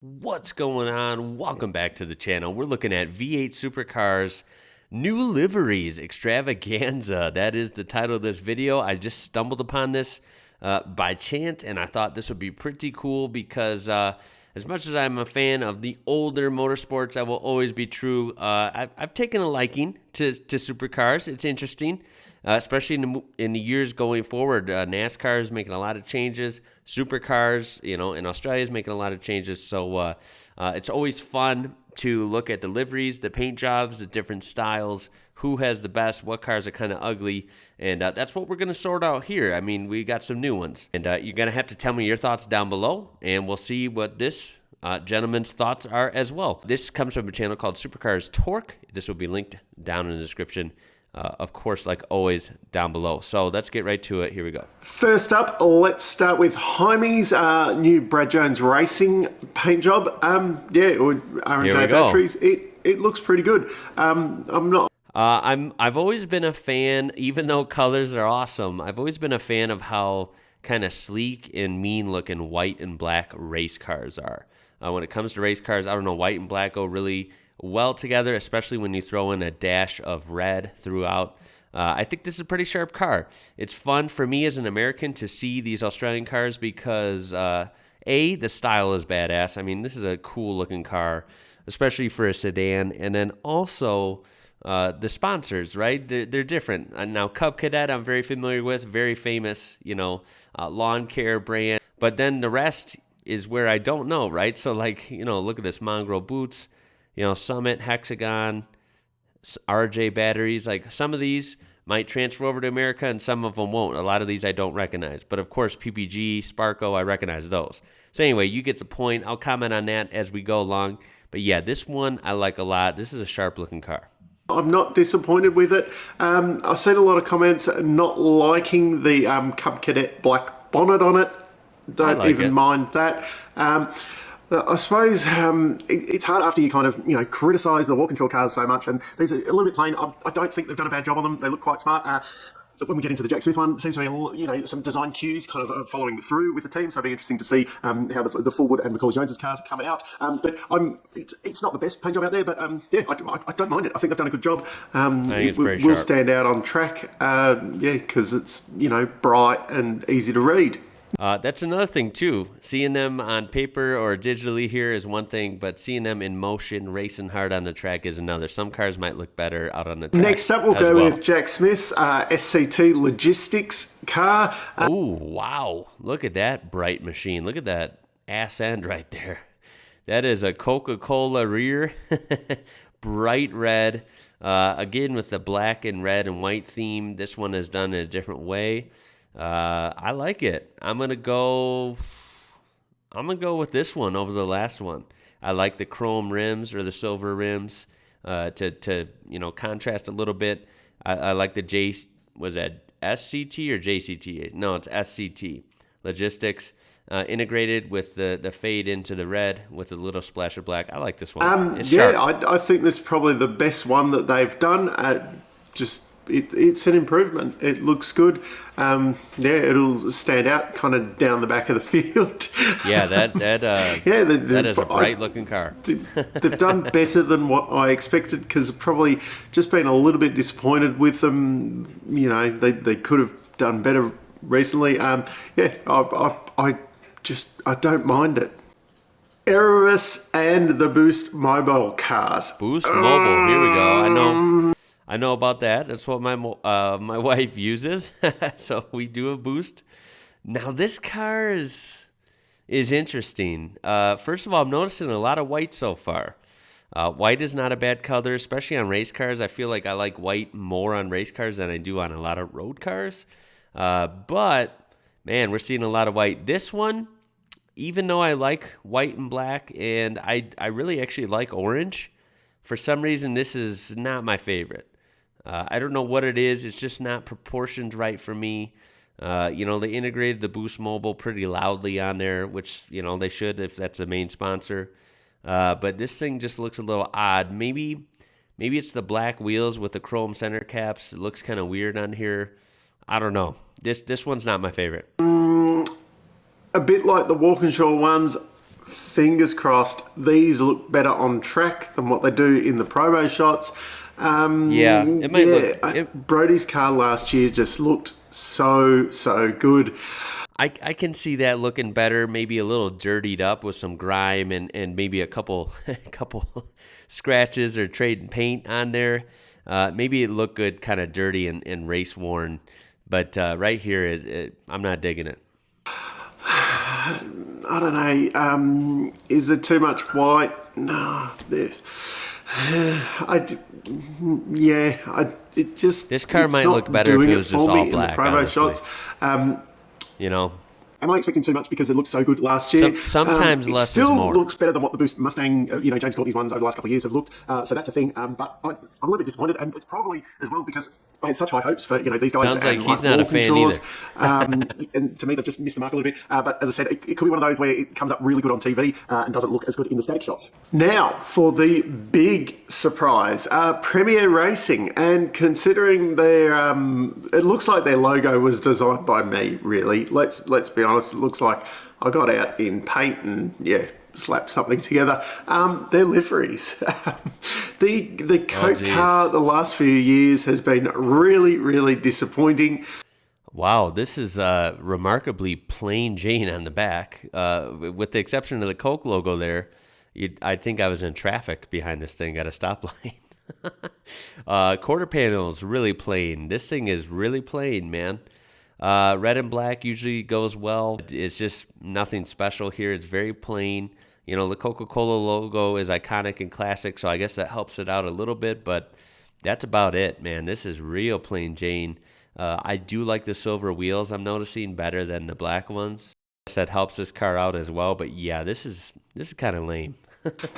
What's going on? Welcome back to the channel. We're looking at V8 Supercars new liveries, Extravaganza. That is the title of this video. I just stumbled upon this by chance, and I thought this would be pretty cool because as much as I'm a fan of the older motorsports, I will always be true. I've taken a liking to supercars. It's interesting. Especially in the years going forward. NASCAR is making a lot of changes. Supercars, in Australia is making a lot of changes. So it's always fun to look at the liveries, the paint jobs, the different styles, who has the best, what cars are kind of ugly. And that's what we're going to sort out here. I mean, we got some new ones. And you're going to have to tell me your thoughts down below, and we'll see what this gentleman's thoughts are as well. This comes from a channel called Supercars Torque. This will be linked down in the description. Of course, like always, down below. So let's get right to it. Here we go. First up, let's start with Jaime's new Brad Jones Racing paint job. Or R&J batteries. It looks pretty good. I've always been a fan, even though colors are awesome. I've always been a fan of how kind of sleek and mean looking white and black race cars are. When it comes to race cars, I don't know, white and black go really well together, especially when you throw in a dash of red throughout. I think this is a pretty sharp car. It's fun for me as an American to see these Australian cars because, the style is badass. I mean, this is a cool looking car, especially for a sedan. And then also the sponsors, right? They're different. Now, Cub Cadet I'm very familiar with, very famous, lawn care brand. But then the rest is where I don't know, right? So like, look at this, Mongrel Boots, Summit, Hexagon, RJ batteries. Like some of these might transfer over to America and some of them won't. A lot of these I don't recognize. But of course, PPG, Sparco, I recognize those. So anyway, you get the point. I'll comment on that as we go along. But yeah, this one I like a lot. This is a sharp looking car. I'm not disappointed with it. I've seen a lot of comments not liking the Cub Cadet black bonnet on it. Don't even mind that. I suppose it's hard after you kind of, criticise the Walkinshaw cars so much, and these are a little bit plain. I don't think they've done a bad job on them. They look quite smart. When we get into the Jack Smith one, it seems to be some design cues kind of following through with the team, so it'll be interesting to see how the Fullwood and Macaulay Jones's cars come out. But it's not the best paint job out there, but I don't mind it. I think they've done a good job. I think it's very will sharp. Stand out on track, because it's bright and easy to read. That's another thing too. Seeing them on paper or digitally here is one thing, but seeing them in motion, racing hard on the track is another. Some cars might look better out on the track. Next up, we'll go with Jack Smith's SCT Logistics car. Oh, wow. Look at that bright machine. Look at that ass end right there. That is a Coca-Cola rear. Bright red. Again, with the black and red and white theme. This one is done in a different way. I like it. I'm gonna go with this one over the last one. I like the chrome rims or the silver rims to contrast a little bit. I like the was that SCT or JCT? No, it's SCT Logistics integrated with the fade into the red with a little splash of black. I like this one. I think this is probably the best one that they've done. It's an improvement. It looks good. It'll stand out kind of down the back of the field. Yeah, that is a bright looking car. They've done better than what I expected because I've probably just been a little bit disappointed with them. They could have done better recently. I don't mind it. Erebus and the Boost Mobile cars. Boost Mobile. Here we go. I know about that. That's what my wife uses. So we do a Boost. Now this car is interesting. First of all, I'm noticing a lot of white so far. White is not a bad color, especially on race cars. I feel like I like white more on race cars than I do on a lot of road cars. But man, we're seeing a lot of white. This one, even though I like white and black, and I really actually like orange, for some reason this is not my favorite. I don't know what it is. It's just not proportioned right for me. They integrated the Boost Mobile pretty loudly on there, which, they should if that's the main sponsor. But this thing just looks a little odd. Maybe it's the black wheels with the chrome center caps. It looks kind of weird on here. I don't know. This one's not my favorite. A bit like the Walkinshaw ones, fingers crossed, these look better on track than what they do in the promo shots. Yeah, it might look... Brody's car last year just looked so good. I can see that looking better, maybe a little dirtied up with some grime and maybe a couple scratches or trading paint on there. Maybe it looked good, kind of dirty and race worn. But right here, I'm not digging it. I don't know. Is it too much white? No. This car might look better if it was just all black. In the promo shots. You know. Am I expecting too much because it looked so good last year? Sometimes less is more. It still looks better than what the Boost Mustang, James Courtney's ones over the last couple of years have looked. So that's a thing. But I'm a little bit disappointed, and it's probably as well because I had such high hopes for these guys. Sounds like he's not a fan either. And to me, they've just missed the mark a little bit. But as I said, it could be one of those where it comes up really good on TV and doesn't look as good in the static shots. Now for the big surprise, PremiAir Racing, and considering their, it looks like their logo was designed by me. Really, let's be honest. It looks like I got out in paint and slap something together. Their liveries. The Coke car the last few years has been really disappointing. Wow, this is remarkably plain Jane on the back. With the exception of the Coke logo there, I think I was in traffic behind this thing at a stoplight. Quarter panels, really plain. This thing is really plain, man. Red and black usually goes well. It's just nothing special here. It's very plain. The Coca-Cola logo is iconic and classic, so I guess that helps it out a little bit, but that's about it, man. This is real plain Jane. I do like the silver wheels I'm noticing better than the black ones. That helps this car out as well, but yeah, this is kind of lame.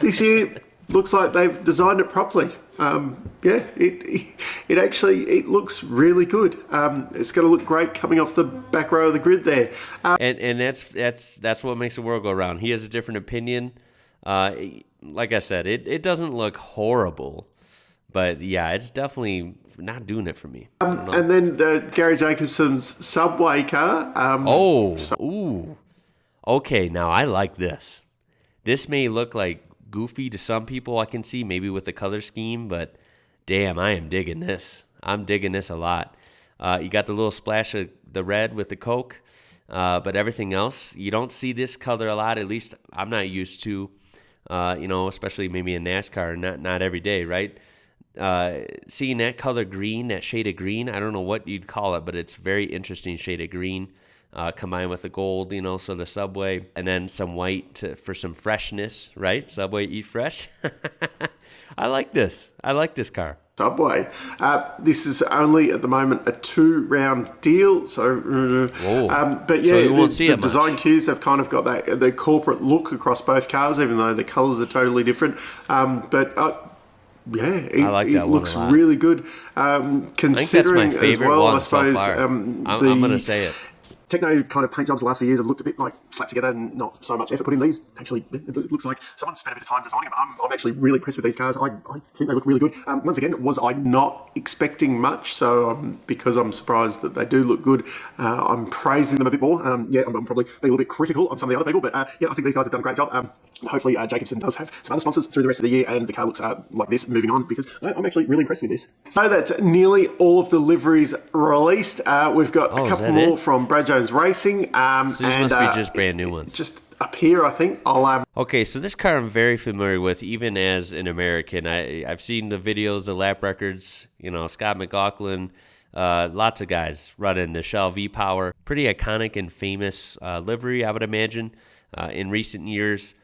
This year looks like they've designed it properly. It actually looks really good. It's going to look great coming off the back row of the grid there. And that's what makes the world go round. He has a different opinion. Like I said, it doesn't look horrible, but yeah, it's definitely not doing it for me. And then Gary Jacobson's Subway car. Okay, now I like this. This may look like goofy to some people, I can see, maybe with the color scheme, but damn, I am digging this. I'm digging this a lot. You got the little splash of the red with the Coke, but everything else, you don't see this color a lot. At least I'm not used to, especially maybe in NASCAR, not every day, right? Seeing that color green, that shade of green, I don't know what you'd call it, but it's very interesting shade of green. Combined with the gold, so the Subway, and then some white for some freshness, right? Subway, eat fresh. I like this. I like this car. Subway. This is only at the moment a 2-round deal, so but yeah, so the design cues have kind of got the corporate look across both cars, even though the colours are totally different. It looks really good. Considering as well, I suppose I'm going to say it. Techno kind of paint jobs the last few years have looked a bit like slapped together and not so much effort put in these. Actually, it looks like someone spent a bit of time designing them. I'm actually really impressed with these cars. I think they look really good. Once again, was I not expecting much? So because I'm surprised that they do look good, I'm praising them a bit more. I'm probably being a little bit critical on some of the other people, but I think these guys have done a great job. Hopefully, Jacobson does have some other sponsors through the rest of the year, and the car looks like this moving on, because I'm actually really impressed with this. So that's nearly all of the liveries released. We've got a couple more from Brad Jones Racing. So these must be just brand new ones. Just up here, I think. Okay, so this car I'm very familiar with, even as an American. I've seen the videos, the lap records, Scott McLaughlin, lots of guys running the Shell V-Power. Pretty iconic and famous livery, I would imagine, in recent years.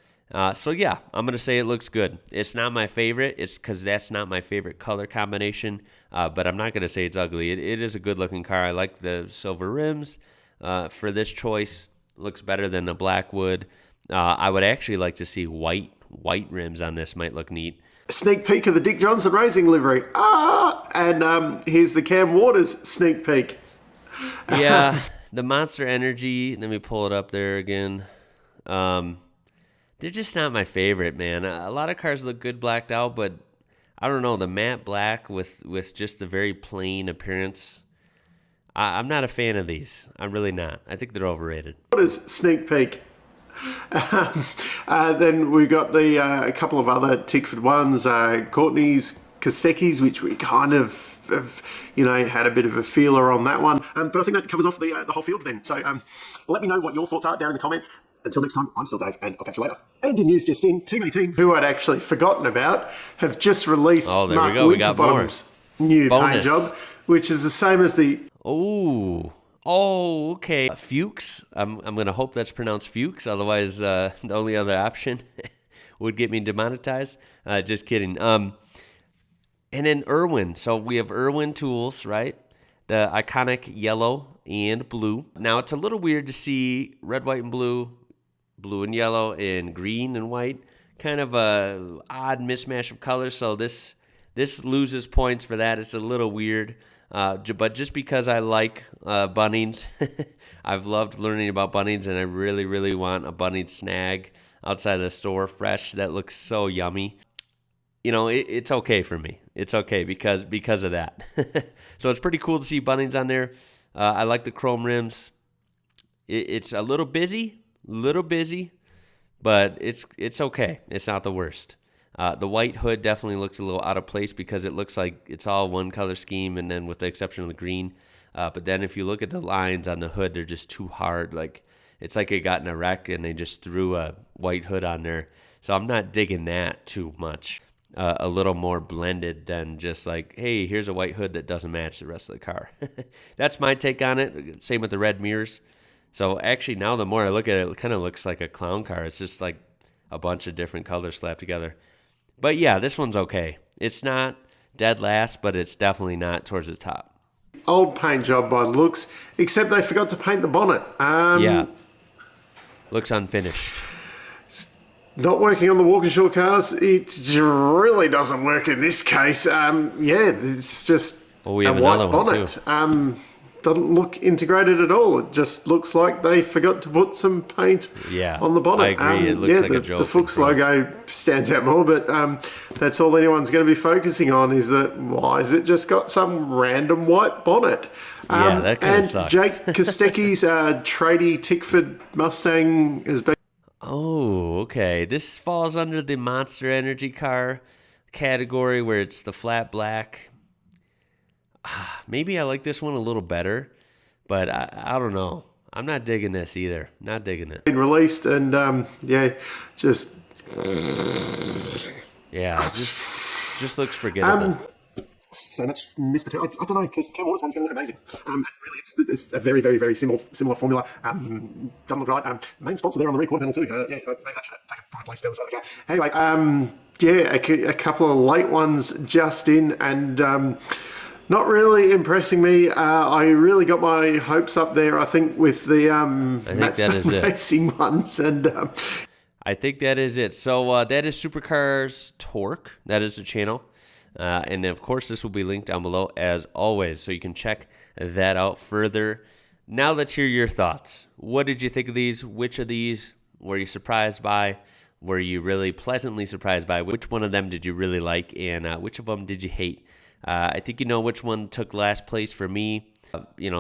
So yeah, I'm going to say it looks good. It's not my favorite. It's because that's not my favorite color combination, but I'm not going to say it's ugly. It is a good-looking car. I like the silver rims for this choice. Looks better than the black would. I would actually like to see white rims on this. Might look neat. Sneak peek of the Dick Johnson Racing livery. And here's the Cam Waters sneak peek. Yeah, the Monster Energy. Let me pull it up there again. They're just not my favorite, man. A lot of cars look good blacked out, but I don't know, the matte black with just the very plain appearance. I'm not a fan of these. I'm really not. I think they're overrated. What is sneak peek? Then we've got the a couple of other Tickford ones, Courtney's Kostekis, which we kind of have, had a bit of a feeler on that one. But I think that covers off the whole field then. So let me know what your thoughts are down in the comments. Until next time, I'm still Dave, and I'll catch you later. And in news just in, Team 18, who I'd actually forgotten about, have just released Mark Winterbottom's new paint job, which is the same as the... Oh, okay. Fuchs. I'm going to hope that's pronounced Fuchs. Otherwise, the only other option would get me demonetized. Just kidding. And then Irwin. So we have Irwin Tools, right? The iconic yellow and blue. Now, it's a little weird to see red, white, and blue and yellow, and green and white. Kind of a odd mismatch of colors. So this loses points for that. It's a little weird. But just because I like Bunnings, I've loved learning about Bunnings, and I really, really want a Bunnings snag outside the store fresh. That looks so yummy. It's okay for me. It's okay because of that. So it's pretty cool to see Bunnings on there. I like the chrome rims. It's a little busy, but it's okay. It's not the worst. The white hood definitely looks a little out of place because it looks like it's all one color scheme, and then with the exception of the green. But then if you look at the lines on the hood, they're just too hard. Like it's like it got in a wreck and they just threw a white hood on there. So I'm not digging that too much. A little more blended than just like, hey, here's a white hood that doesn't match the rest of the car. That's my take on it. Same with the red mirrors. So actually now the more I look at it, it kind of looks like a clown car. It's just like a bunch of different colors slapped together. But yeah, this one's okay. It's not dead last, but it's definitely not towards the top. Old paint job by looks, except they forgot to paint the bonnet. Yeah. Looks unfinished. Not working on the Walkinshaw cars. It really doesn't work in this case. It's just we have a white bonnet. Doesn't look integrated at all. It just looks like they forgot to put some paint on the bonnet. I agree. It looks like a joke. The Fuchs logo stands out more, but that's all anyone's going to be focusing on is that why has it just got some random white bonnet? That kind of sucks. Jake Kosteki's tradie Tickford Mustang has been... Oh, okay. This falls under the Monster Energy car category where it's the flat black. Maybe I like this one a little better, but I don't know. I'm not digging this either. Not digging it. Been released and just looks forgettable. So much missed material. I don't know, because Cam Waters one's going to look amazing. Really, it's a very, very, very similar formula. Doesn't look right. Main sponsor there on the rear quarter panel too. Maybe that should take a pride place down the side of the car. Anyway, a couple of late ones just in, and not really impressing me. I really got my hopes up there, I think, with the Matt Stone Racing ones. And I think that is it. So that is Supercar's Torque. That is the channel. And of course, this will be linked down below as always, so you can check that out further. Now let's hear your thoughts. What did you think of these? Which of these were you surprised by? Were you really pleasantly surprised by? Which one of them did you really like? And which of them did you hate? I think you know which one took last place for me.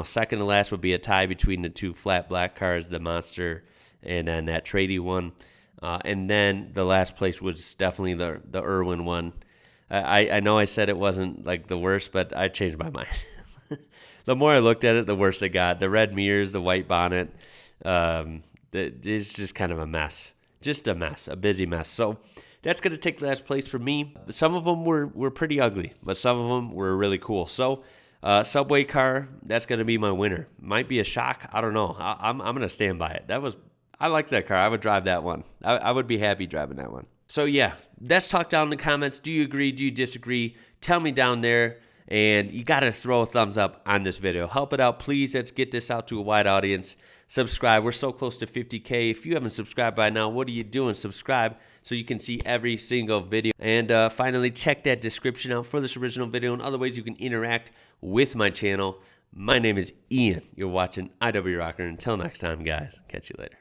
Second to last would be a tie between the two flat black cars, the Monster and then that tradie one. And then the last place was definitely the Irwin one. I know I said it wasn't like the worst, but I changed my mind. The more I looked at it, the worse it got. The red mirrors, the white bonnet, it's just kind of a mess. Just a mess, a busy mess. So that's going to take last place for me. Some of them were pretty ugly, but some of them were really cool. So Subway car, that's going to be my winner. Might be a shock. I don't know. I'm going to stand by it. I like that car. I would drive that one. I would be happy driving that one. So yeah, let's talk down in the comments. Do you agree? Do you disagree? Tell me down there. And you got to throw a thumbs up on this video. Help it out, please. Let's get this out to a wide audience. Subscribe. We're so close to 50K. If you haven't subscribed by now, what are you doing? Subscribe so you can see every single video. And finally, check that description out for this original video and other ways you can interact with my channel. My name is Ian. You're watching IWrocker. Until next time, guys. Catch you later.